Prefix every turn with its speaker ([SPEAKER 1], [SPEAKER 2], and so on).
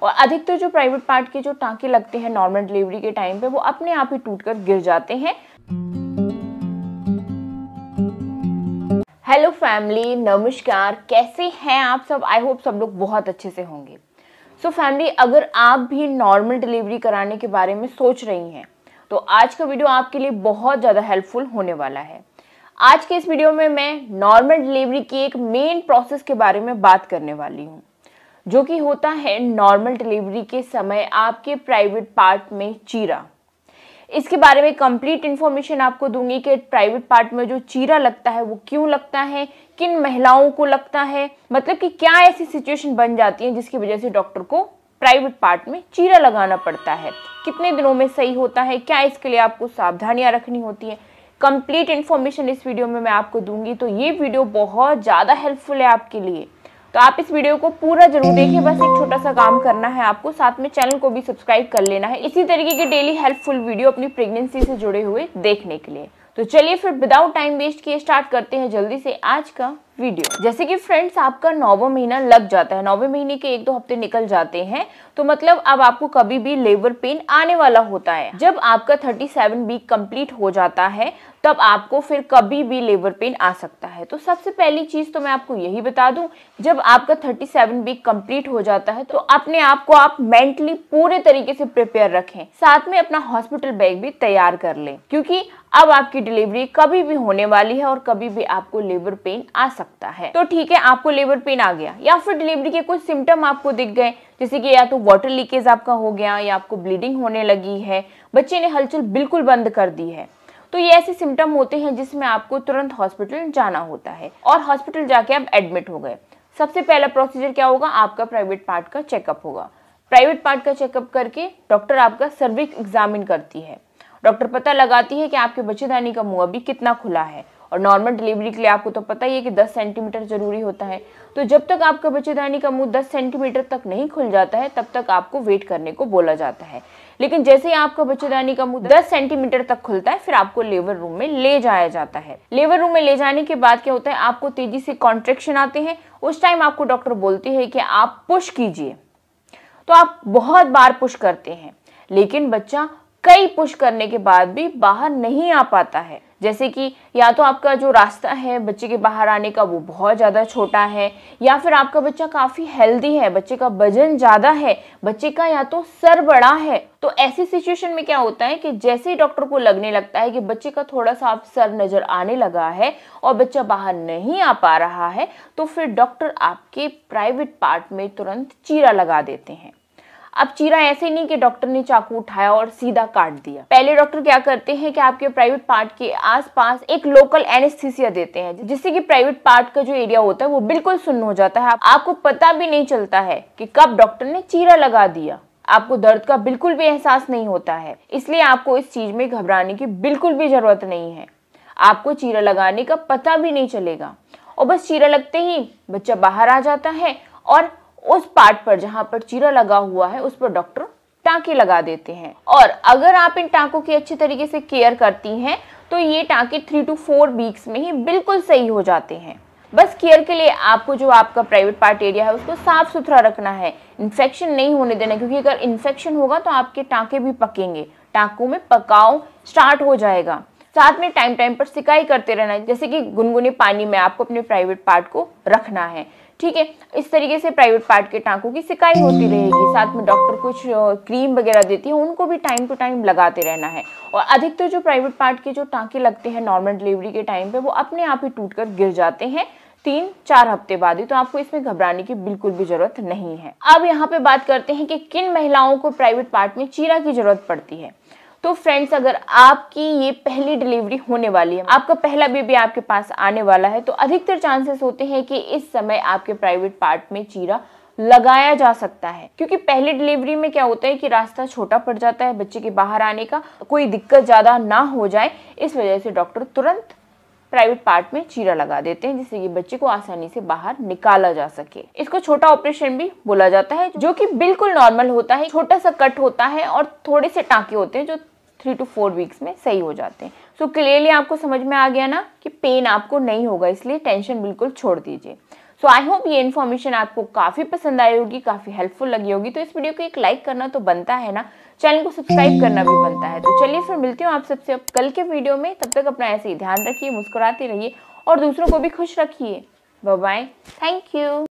[SPEAKER 1] और अधिकतर जो प्राइवेट पार्ट के जो टांके लगते हैं नॉर्मल डिलीवरी के टाइम पे वो अपने आप ही टूटकर गिर जाते हैं। हेलो फैमिली, नमस्कार, कैसे हैं आप सब? आई होप सब लोग बहुत अच्छे से होंगे। सो फैमिली, अगर आप भी नॉर्मल डिलीवरी कराने के बारे में सोच रही हैं तो आज का वीडियो आपके लिए बहुत ज़्यादा हेल्पफुल होने वाला है। आज के इस वीडियो में मैं नॉर्मल डिलीवरी की एक मेन प्रोसेस के बारे में बात करने वाली हूँ, जो कि होता है नॉर्मल डिलीवरी के समय आपके प्राइवेट पार्ट में चीरा। इसके बारे में कंप्लीट इन्फॉर्मेशन आपको दूंगी कि प्राइवेट पार्ट में जो चीरा लगता है वो क्यों लगता है, किन महिलाओं को लगता है, मतलब कि क्या ऐसी सिचुएशन बन जाती है जिसकी वजह से डॉक्टर को प्राइवेट पार्ट में चीरा लगाना पड़ता है, कितने दिनों में सही होता है, क्या इसके लिए आपको सावधानियां रखनी होती है। कंप्लीट इन्फॉर्मेशन इस वीडियो में मैं आपको दूंगी, तो ये वीडियो बहुत ज़्यादा हेल्पफुल है आपके लिए। तो आप इस वीडियो को पूरा जरूर देखिए। बस एक छोटा सा काम करना है आपको, साथ में चैनल को भी सब्सक्राइब कर लेना है इसी तरीके के डेली हेल्पफुल वीडियो अपनी प्रेगनेंसी से जुड़े हुए देखने के लिए। तो चलिए फिर विदाउट टाइम वेस्ट किए स्टार्ट करते हैं जल्दी से आज का वीडियो। जैसे कि फ्रेंड्स, आपका 9वां महीना लग जाता है, 9वें महीने के 1-2 हफ्ते निकल जाते हैं, तो मतलब अब आपको कभी भी लेबर पेन आने वाला होता है। जब आपका 37 वीक कंप्लीट हो जाता है तब आपको फिर कभी भी लेबर पेन आ सकता है। तो सबसे पहली चीज तो मैं आपको यही बता दूं, जब आपका 37 वीक कंप्लीट हो जाता है तो अपने आप को आप मेंटली पूरे तरीके से प्रिपेयर रखें, साथ में अपना हॉस्पिटल बैग भी तैयार कर लें, क्योंकि अब आपकी डिलीवरी कभी भी होने वाली है और कभी भी आपको लेबर पेन आ सकता है। तो ठीक है, आपको लेबर पेन आ गया या फिर डिलीवरी के कुछ सिम्टम आपको दिख गए, जैसे कि या तो वाटर लीकेज आपका हो गया या आपको ब्लीडिंग होने लगी है, बच्चे ने हलचल बिल्कुल बंद कर दी है, तो ये ऐसे सिम्टम होते हैं जिसमें आपको तुरंत हॉस्पिटल जाना होता है। और हॉस्पिटल जाके आप एडमिट हो गए, सबसे पहला प्रोसीजर क्या होगा? आपका प्राइवेट पार्ट का चेकअप होगा। प्राइवेट पार्ट का चेकअप करके डॉक्टर आपका सर्विक्स एग्जामिन करती है। डॉक्टर पता लगाती है कि आपके बच्चेदानी का मुंह अभी कितना खुला है, और नॉर्मल डिलीवरी के लिए आपको तो पता ही है कि 10 सेंटीमीटर जरूरी होता है। तो जब तक आपका बच्चेदानी का मुंह 10 सेंटीमीटर तक नहीं खुल जाता है तब तक आपको वेट करने को बोला जाता है। लेकिन जैसे ही आपका बच्चेदानी का मुंह 10 सेंटीमीटर तक खुलता है फिर आपको लेबर रूम में ले जाया जाता है। लेबर रूम में ले जाने के बाद क्या होता है, आपको तेजी से कॉन्ट्रैक्शन आते हैं। उस टाइम आपको डॉक्टर बोलती है कि आप पुश कीजिए। तो आप बहुत बार पुश करते हैं, लेकिन बच्चा कई पुश करने के बाद भी बाहर नहीं आ पाता है। जैसे कि या तो आपका जो रास्ता है बच्चे के बाहर आने का वो बहुत ज़्यादा छोटा है, या फिर आपका बच्चा काफ़ी हेल्दी है, बच्चे का वजन ज़्यादा है, बच्चे का या तो सर बड़ा है। तो ऐसी सिचुएशन में क्या होता है कि जैसे ही डॉक्टर को लगने लगता है कि बच्चे का थोड़ा सा आप सर नज़र आने लगा है और बच्चा बाहर नहीं आ पा रहा है, तो फिर डॉक्टर आपके प्राइवेट पार्ट में तुरंत चीरा लगा देते हैं। अब चीरा ऐसे नहीं कि डॉक्टर ने चाकू उठाया और सीधा काट दिया। पहले डॉक्टर क्या करते हैं कि आपके प्राइवेट पार्ट के आसपास एक लोकल एनेस्थीसिया देते हैं, जिससे कि प्राइवेट पार्ट का जो एरिया होता है वो बिल्कुल सुन्न हो जाता है। आपको पता भी नहीं चलता है कि कब डॉक्टर ने चीरा लगा दिया। आपको दर्द का बिल्कुल भी एहसास नहीं होता है, इसलिए आपको इस चीज में घबराने की बिल्कुल भी जरूरत नहीं है। आपको चीरा लगाने का पता भी नहीं चलेगा, और बस चीरा लगते ही बच्चा बाहर आ जाता है और उस पार्ट पर जहां पर चीरा लगा हुआ है उस पर डॉक्टर टांके लगा देते हैं। और अगर आप इन टांकों की अच्छी तरीके से केयर करती हैं तो ये टांके 3 to 4 वीक्स में ही बिल्कुल सही हो जाते हैं। बस केयर के लिए आपको जो आपका प्राइवेट पार्ट एरिया है उसको साफ सुथरा रखना है, इन्फेक्शन नहीं होने देना, क्योंकि अगर इन्फेक्शन होगा तो आपके टांके भी पकेंगे, टांकों में पकाव स्टार्ट हो जाएगा। साथ में टाइम टाइम पर सिकाई करते रहना है, जैसे कि गुनगुने पानी में आपको अपने प्राइवेट पार्ट को रखना है। ठीक है, इस तरीके से प्राइवेट पार्ट के टांकों की सिकाई होती रहेगी। साथ में डॉक्टर कुछ क्रीम वगैरह देती है, उनको भी टाइम टू टाइम लगाते रहना है। और अधिकतर जो प्राइवेट पार्ट के जो टांके लगते हैं नॉर्मल डिलीवरी के टाइम पे वो अपने आप ही टूटकर गिर जाते हैं 3-4 हफ्ते बाद ही, तो आपको इसमें घबराने की बिल्कुल भी जरूरत नहीं है। अब यहाँ पे बात करते हैं कि किन महिलाओं को प्राइवेट पार्ट में चीरा की जरूरत पड़ती है। तो फ्रेंड्स, अगर आपकी ये पहली डिलीवरी होने वाली है, आपका पहला बेबी आपके पास आने वाला है, तो अधिकतर चांसेस होते हैं कि इस समय आपके प्राइवेट पार्ट में चीरा लगाया जा सकता है, क्योंकि पहली डिलीवरी में क्या होता है कि रास्ता छोटा पड़ जाता है बच्चे के बाहर आने का, कोई दिक्कत ज्यादा ना हो जाए, इस वजह से डॉक्टर तुरंत प्राइवेट पार्ट में चीरा लगा देते हैं, जिससे कि बच्चे को आसानी से बाहर निकाला जा सके। इसको छोटा ऑपरेशन भी बोला जाता है, जो कि बिल्कुल नॉर्मल होता है। छोटा सा कट होता है और थोड़े से टांके होते हैं जो 3 to 4 वीक्स में सही हो जाते हैं। सो क्लियरली आपको समझ में आ गया ना कि पेन आपको नहीं होगा, इसलिए टेंशन बिल्कुल छोड़ दीजिए। सो आई होप ये इन्फॉर्मेशन आपको काफ़ी पसंद आई होगी, काफ़ी हेल्पफुल लगी होगी। तो इस वीडियो को एक लाइक करना तो बनता है ना, चैनल को सब्सक्राइब करना भी बनता है। तो चलिए फिर मिलती हूँ आप सबसे अब कल के वीडियो में। तब तक अपना ऐसे ही ध्यान रखिए, मुस्कुराते रहिए और दूसरों को भी खुश रखिए। Bye bye, thank you.